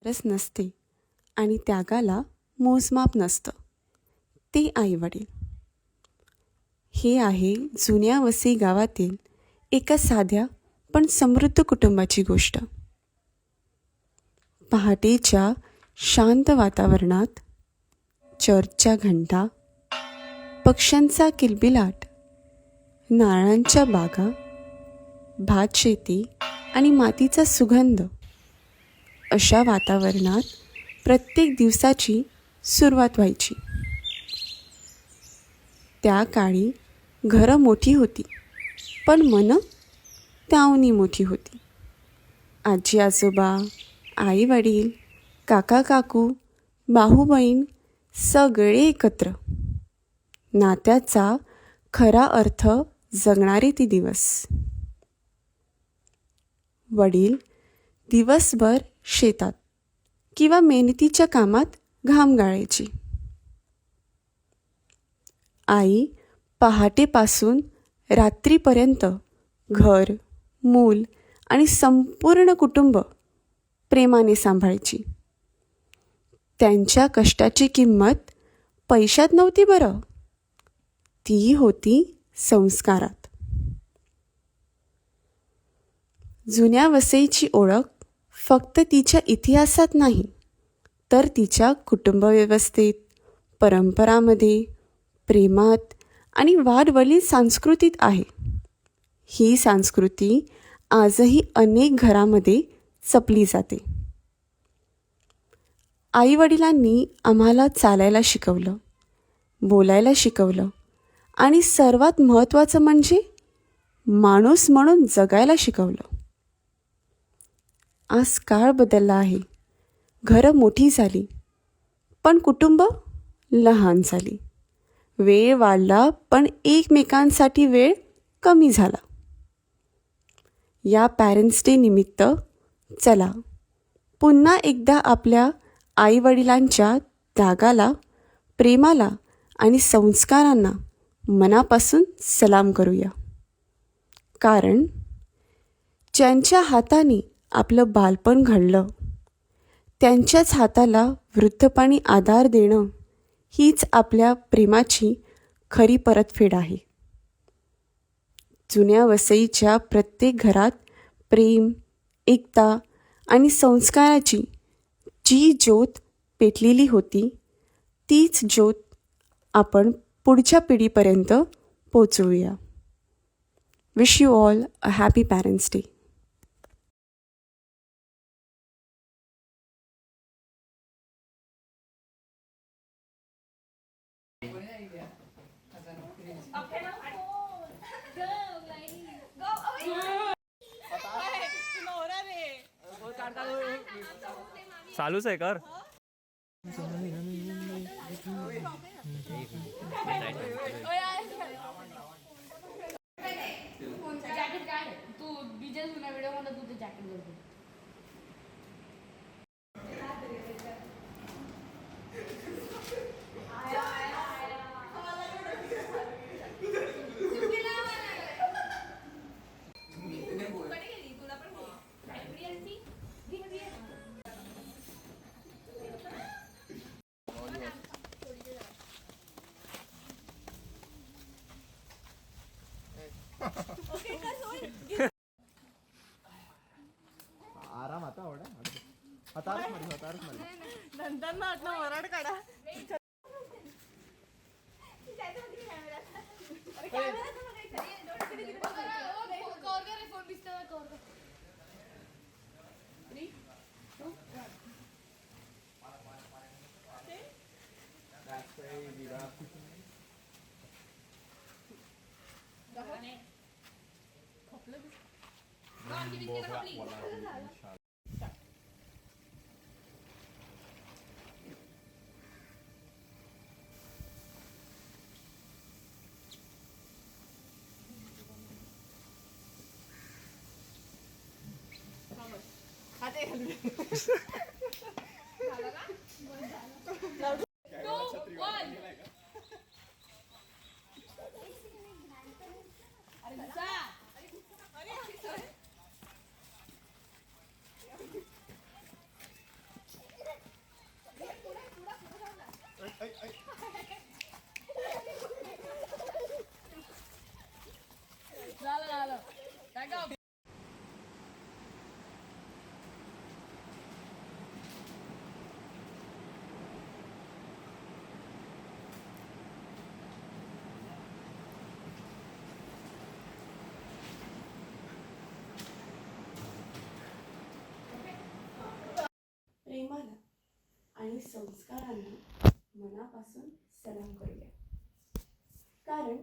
रस नसते आणि त्यागाला मोजमाप नसतं, ते आईवडील. हे आहे जुन्या वसई गावातील एका साध्या पण समृद्ध कुटुंबाची गोष्ट. पहाटेच्या शांत वातावरणात चर्चच्या घंटा, पक्ष्यांचा किलबिलाट, नारळांच्या बागा, भातशेती आणि मातीचा सुगंध, अशा वातावरणात प्रत्येक दिवसाची सुरुवात व्हायची. त्या काळी घरं मोठी होती, पण मनं त्याहूनही मोठी होती. आजी आजोबा, आई वडील, काका काकू, भाऊ बहीण सगळे एकत्र. नात्याचा खरा अर्थ जगणारे ते दिवस. वडील दिवसभर शेतात किंवा मेहनतीच्या कामात घाम गाळायची. आई पहाटेपासून रात्रीपर्यंत घर, मूल आणि संपूर्ण कुटुंब प्रेमाने सांभाळायची. त्यांच्या कष्टाची किंमत पैशात नव्हती बरं, ती होती संस्कारात. जुन्या वसईची ओळख फक्त तिच्या इतिहासात नाही, तर तिच्या कुटुंबव्यवस्थेत, परंपरांमध्ये, प्रेमात आणि वाडवडील संस्कृतीत आहे. ही संस्कृती आजही अनेक घरामध्ये जपली जाते. आईवडिलांनी आम्हाला चालायला शिकवलं, बोलायला शिकवलं आणि सर्वात महत्त्वाचं म्हणजे माणूस म्हणून जगायला शिकवलं. आज काळ बदलला आहे. घरं मोठी झाली, पण कुटुंब लहान झाली. वेळ वाढला, पण एकमेकांसाठी वेळ कमी झाला. या पॅरेंट्स डे निमित्त चला पुन्हा एकदा आपल्या आईवडिलांच्या त्यागाला, प्रेमाला आणि संस्कारांना मनापासून सलाम करूया. कारण ज्यांच्या हाताने आपलं बालपण घडलं, त्यांच्याच हाताला वृद्धपणी आधार देणं हीच आपल्या प्रेमाची खरी परतफेड आहे. जुन्या वसईच्या प्रत्येक घरात प्रेम, एकता आणि संस्काराची जी ज्योत पेटलेली होती, तीच ज्योत आपण पुढच्या पिढीपर्यंत पोचवूया. Wish you all a happy parents day. चालूच आहे कर. तू बीजे जुन्या व्हिडिओ मध्ये तुझं जॅकेट घालतो. आराम आता आवडा हतारच मारी नंतर ना आता वराड काढा. संस्कारांना मनापासून सलाम करूया. कारण